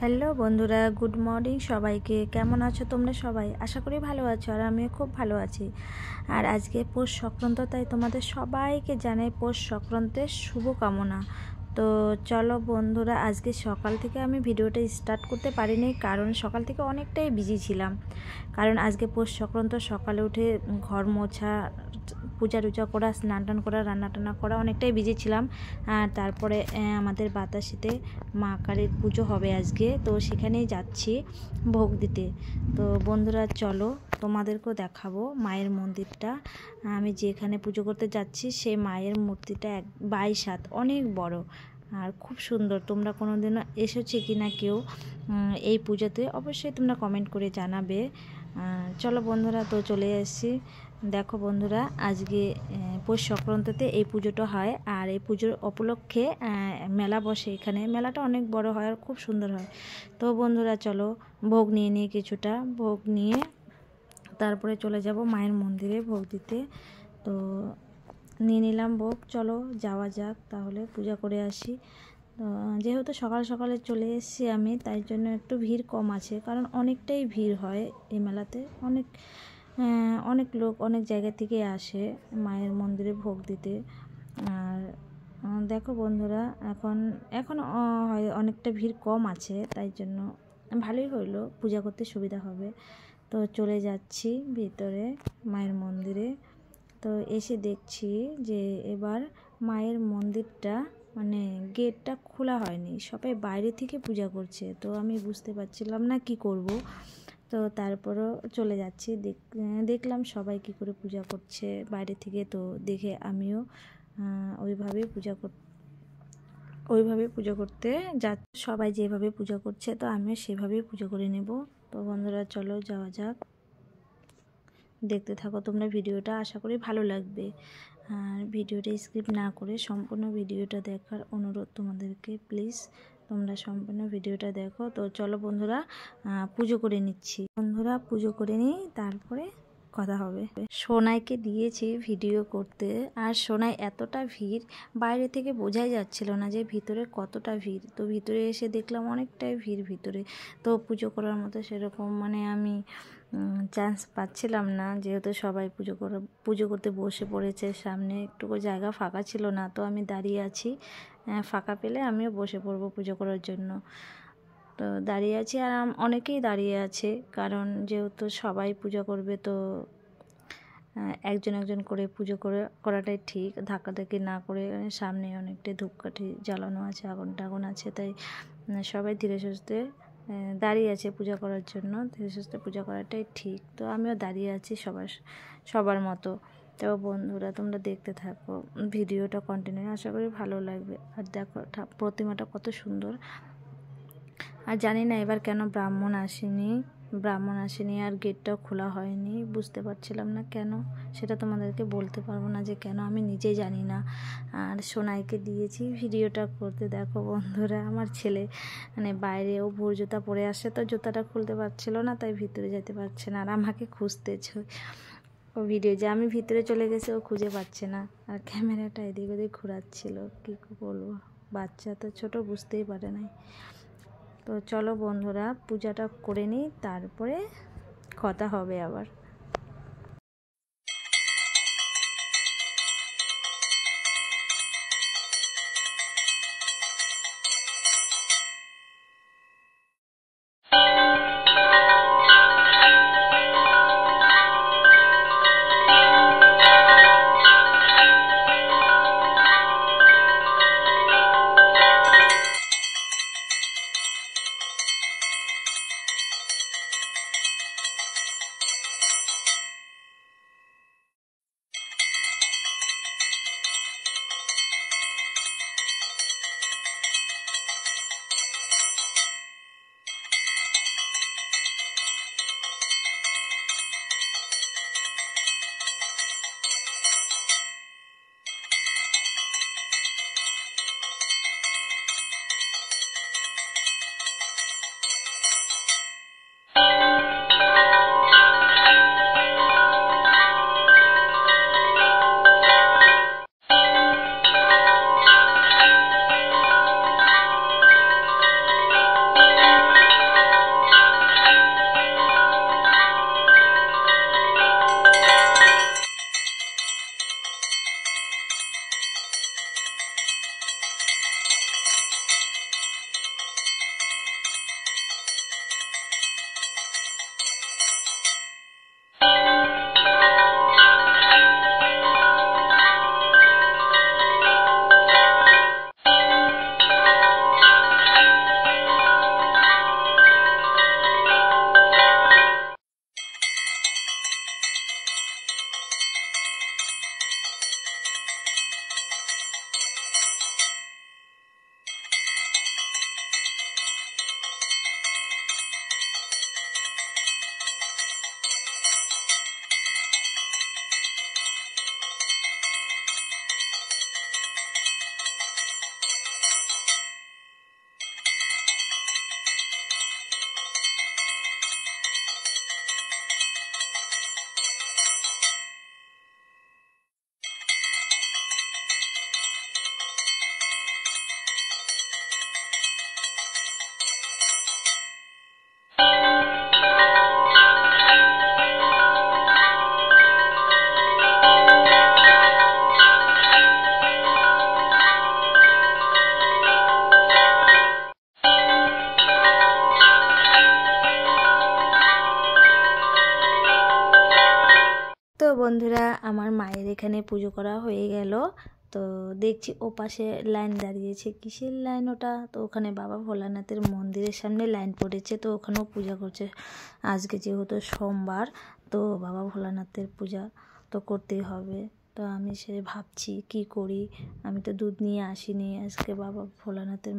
Hello বন্ধুরা, good morning সবাইকে। কেমন আছো তোমরা সবাই? আশা করি ভালো আছো, আর আমিও খুব ভালো আছি। আর আজকে পৌষ সংক্রান্ত, তাই তোমাদের সবাইকে জানাই পৌষ সংক্রান্তের শুভকামনা। তো চলো বন্ধুরা, আজকে সকাল থেকে আমি ভিডিওটা স্টার্ট করতে পারিনি, কারণ সকাল থেকে অনেকটাই বিজি ছিলাম। কারণ আজকে পৌষ সংক্রান্ত, সকালে উঠে ঘর মোছা, পূজা টুজা করা, স্নান টান করা, রান্না টান্না করা, অনেকটাই বিজি ছিলাম। আর তারপরে আমাদের বাতাসিতে মা কালীর পুজো হবে আজকে, তো সেখানেই যাচ্ছি ভোগ দিতে। তো বন্ধুরা চলো, তোমাদেরকেও দেখাবো মায়ের মন্দিরটা। আমি যেখানে পুজো করতে যাচ্ছি সেই মায়ের মূর্তিটা 22 হাত, অনেক বড় আর খুব সুন্দর। তোমরা কোনো দিনও এসেছো কি না কেউ এই পুজোতে, অবশ্যই তোমরা কমেন্ট করে জানাবে। চলো বন্ধুরা, তো চলে এসেছি। দেখো বন্ধুরা, আজকে পৌষ সংক্রান্তিতে এই পুজোটা হয়, আর এই পুজোর উপলক্ষে মেলা বসে। এখানে মেলাটা অনেক বড় হয় আর খুব সুন্দর হয়। তো বন্ধুরা চলো, ভোগ নিয়ে কিছুটা ভোগ নিয়ে তারপরে চলে যাব মায়ের মন্দিরে ভোগ দিতে। তো নিয়ে নিলাম ভোগ, চলো যাওয়া যাক তাহলে, পূজা করে আসি। তো যেহেতু সকাল সকালে চলে এসেছি আমি, তাই জন্য একটু ভিড় কম আছে, কারণ অনেকটাই ভিড় হয় এই মেলাতে। অনেক লোক অনেক জায়গা থেকে আসে মায়ের মন্দিরে ভোগ দিতে। আর দেখো বন্ধুরা, এখন হয় অনেকটা ভিড় কম আছে, তাই জন্য ভালোই হইলো, পূজা করতে সুবিধা হবে। তো চলে যাচ্ছি ভিতরে মায়ের মন্দিরে। তো এসে দেখছি যে এবার মায়ের মন্দিরটা মানে গেটটা খোলা হয়নি, সবাই বাইরে থেকে পূজা করছে। তো আমি বুঝতে পারছিলাম না কি করব। তো তারপরও চলে যাচ্ছি, দেখলাম সবাই কি করে পূজা করছে বাইরে থেকে। তো দেখে আমিও ওইভাবে পুজো করতে যা, সবাই যেভাবে পূজা করছে তো আমিও সেভাবেই পুজো করে নেব। তো বন্ধুরা চলো যাওয়া যাক, দেখতে থাকো তোমরা ভিডিওটা, আশা করি ভালো লাগবে। আর ভিডিওটা স্কিপ না করে সম্পূর্ণ ভিডিওটা দেখার অনুরোধ তোমাদেরকে, প্লিজ তোমরা সম্পূর্ণ ভিডিওটা দেখো। তো চলো বন্ধুরা, পুজো করে নিচ্ছি। বন্ধুরা পুজো করে নিই, তারপরে কথা হবে। সোনাইকে দিয়েছি ভিডিও করতে, আর সোনাই এতটা ভিড়, বাইরে থেকে বোঝাই যাচ্ছিল না যে ভিতরে কতটা ভিড়। তো ভিতরে এসে দেখলাম অনেকটাই ভিড় ভিতরে। তো পুজো করার মতো সেরকম মানে আমি চান্স পাচ্ছিলাম না, যেহেতু সবাই পুজো করতে বসে পড়েছে। সামনে একটুকু জায়গা ফাঁকা ছিল না, তো আমি দাঁড়িয়ে আছি। ফাঁকা পেলে আমিও বসে পড়বো পুজো করার জন্য। তো দাঁড়িয়ে আছি, আর অনেকেই দাঁড়িয়ে আছে, কারণ যেহেতু সবাই পূজা করবে, তো একজন একজন করে পুজো করাটাই ঠিক, ধাক্কাধাক্কি না করে। সামনে অনেকটাই ধূপকাঠি জ্বালানো আছে, আগুন টাগুন আছে, তাই সবাই ধীরে সুস্থে দাঁড়িয়ে আছে পূজা করার জন্য। ধীরে সুস্থে পূজা করাটাই ঠিক। তো আমিও দাঁড়িয়ে আছি সবার মতো। তো বন্ধুরা তোমরা দেখতে থাকো ভিডিওটা কন্টিনিউ, আশা করি ভালো লাগবে। আর দেখো প্রতিমাটা কত সুন্দর। আর জানি না এবার কেন ব্রাহ্মণ আসেনি, আর গেটটাও খোলা হয়নি, বুঝতে পারছিলাম না কেন। সেটা তোমাদেরকে বলতে পারবো না যে কেন, আমি নিজেই জানি না। আর সোনাইকে দিয়েছি ভিডিওটা করতে। দেখো বন্ধুরা, আমার ছেলে মানে বাইরে ও ভোর জুতা পরে আসে, তো জুতাটা খুলতে পারছিল না, তাই ভিতরে যেতে পারছে না, আর আমাকে খুঁজতেছে ও ভিডিও, যে আমি ভিতরে চলে গেছে ও খুঁজে পাচ্ছে না, আর ক্যামেরাটা এদিক ওদিক ঘোরাচ্ছিল। কী বলবো, বাচ্চা তো ছোট, বুঝতেই পারে নাই। তো চলো বন্ধুরা, পূজাটা করে নিই, তারপরে কথা হবে আবার। বন্ধুরা আমার মায়ের এখানে পুজো করা হয়ে গেল। তো দেখছি ও পাশে লাইন দাঁড়িয়েছে, কিসের লাইন ওটা, তো ওখানে বাবা ভোলানাথের মন্দিরের সামনে লাইন পড়েছে, তো ওখানেও পূজা করছে। আজকে যেহেতু সোমবার, তো বাবা ভোলানাথের পূজা তো করতেই হবে। তো আমি সে ভাবছি কি করি, আমি তো দুধ নিয়ে আসিনি আজকে। বাবা ভোলানাথের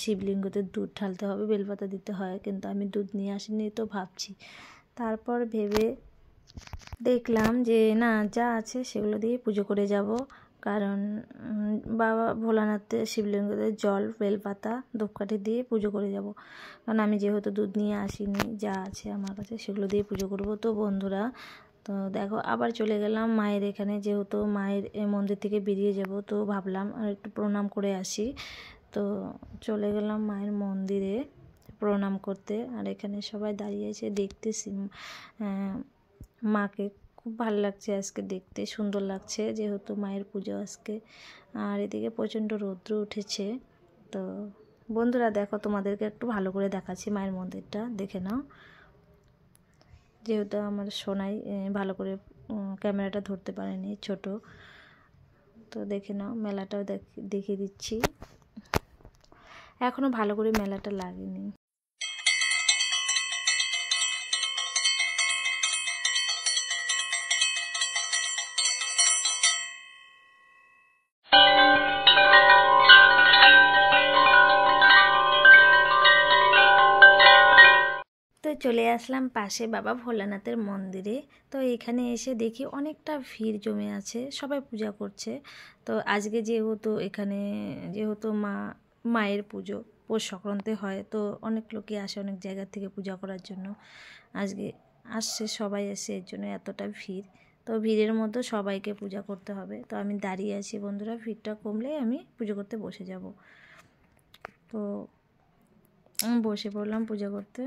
শিবলিঙ্গতে দুধ ঢালতে হবে, বেলপাতা দিতে হয়, কিন্তু আমি দুধ নিয়ে আসিনি, তো ভাবছি। তারপর ভেবে দেখলাম যে না, যা আছে সেগুলো দিয়ে পুজো করে যাব। কারণ বাবা ভোলানাথের শিবলিঙ্গতে জল, বেলপাতা, ধূপকাঠি দিয়ে পুজো করে যাব। কারণ আমি যেহেতু দুধ নিয়ে আসিনি, যা আছে আমার কাছে সেগুলো দিয়ে পুজো করব। তো বন্ধুরা, তো দেখো আবার চলে গেলাম মায়ের এখানে, যেহেতু মায়ের মন্দির থেকে বেরিয়ে যাব, তো ভাবলাম আর একটু প্রণাম করে আসি। তো চলে গেলাম মায়ের মন্দিরে প্রণাম করতে। আর এখানে সবাই দাঁড়িয়েছে দেখতেছি। মাকে খুব ভালো লাগছে আজকে, দেখতে সুন্দর লাগছে, যেহেতু মায়ের পুজো আজকে। আর এদিকে প্রচণ্ড রৌদ্র উঠেছে। তো বন্ধুরা দেখো, তোমাদেরকে একটু ভালো করে দেখাচ্ছি মায়ের মন্দিরটা, দেখে নাও। যেহেতু আমার সোনাই ভালো করে ক্যামেরাটা ধরতে পারেনি, ছোট, তো দেখে নাও। মেলাটাও দেখিয়ে দিচ্ছি, এখনও ভালো করে মেলাটা লাগেনি। তো চলে আসলাম পাশে বাবা ভোলানাথের মন্দিরে। তো এখানে এসে দেখি অনেকটা ভিড় জমে আছে, সবাই পূজা করছে। তো আজকে যেহেতু মায়ের পুজো পৌষ সংক্রান্তি হয়, তো অনেক লোকই আসে অনেক জায়গা থেকে পূজা করার জন্য। আজকে আসছে সবাই, এসে এর জন্য এতটা ভিড়। তো ভিড়ের মধ্যে সবাইকে পূজা করতে হবে। তো আমি দাঁড়িয়ে আছি বন্ধুরা, ভিড়টা কমলে আমি পুজো করতে বসে যাব। তো বসে পড়লাম পূজা করতে।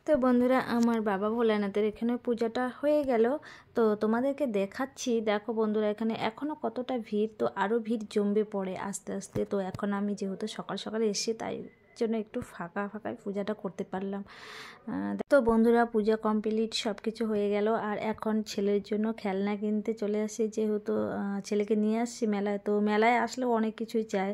তো বন্ধুরা, আমার বাবা ভোলানাথের এখানে পূজাটা হয়ে গেল। তো তোমাদেরকে দেখাচ্ছি, দেখো বন্ধুরা, এখানে এখনও কতটা ভিড়, তো আরও ভিড় জমবে পড়ে আস্তে আস্তে। তো এখন আমি যেহেতু সকাল সকালে এসে, তাই জন্য একটু ফাঁকায় পূজাটা করতে পারলাম। তো বন্ধুরা, পূজা কমপ্লিট, সব কিছু হয়ে গেল। আর এখন ছেলের জন্য খেলনা কিনতে চলে আসি, যেহেতু ছেলেকে নিয়ে আসছি মেলায়। তো মেলায় আসলেও অনেক কিছুই চায়,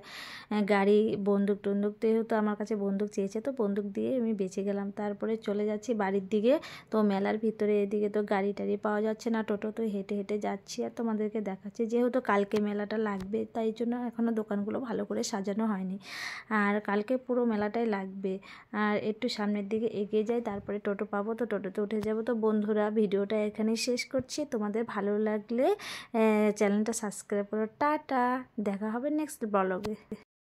গাড়ি, বন্দুক টন্দুক। যেহেতু আমার কাছে বন্দুক চেয়েছে, তো বন্দুক দিয়ে আমি বেঁচে গেলাম। তারপরে চলে যাচ্ছি বাড়ির দিকে। তো মেলার ভিতরে এদিকে তো গাড়ি টাড়ি পাওয়া যাচ্ছে না, টোটো, তো হেঁটে হেঁটে যাচ্ছি আর তোমাদেরকে দেখাচ্ছি। যেহেতু কালকে মেলাটা লাগবে, তাই জন্য এখনও দোকানগুলো ভালো করে সাজানো হয়নি। আর কালকে পুরো মেলাটাই লাগবে। আর একটু সামনের দিকে এগিয়ে যাই, তারপরে টোটো পাবো, তো টোটোতে উঠে যাব। তো বন্ধুরা, ভিডিওটা এখানেই শেষ করছি। তোমাদের ভালো লাগলে চ্যানেলটা সাবস্ক্রাইব করো। টাটা, দেখা হবে নেক্সট ব্লগে।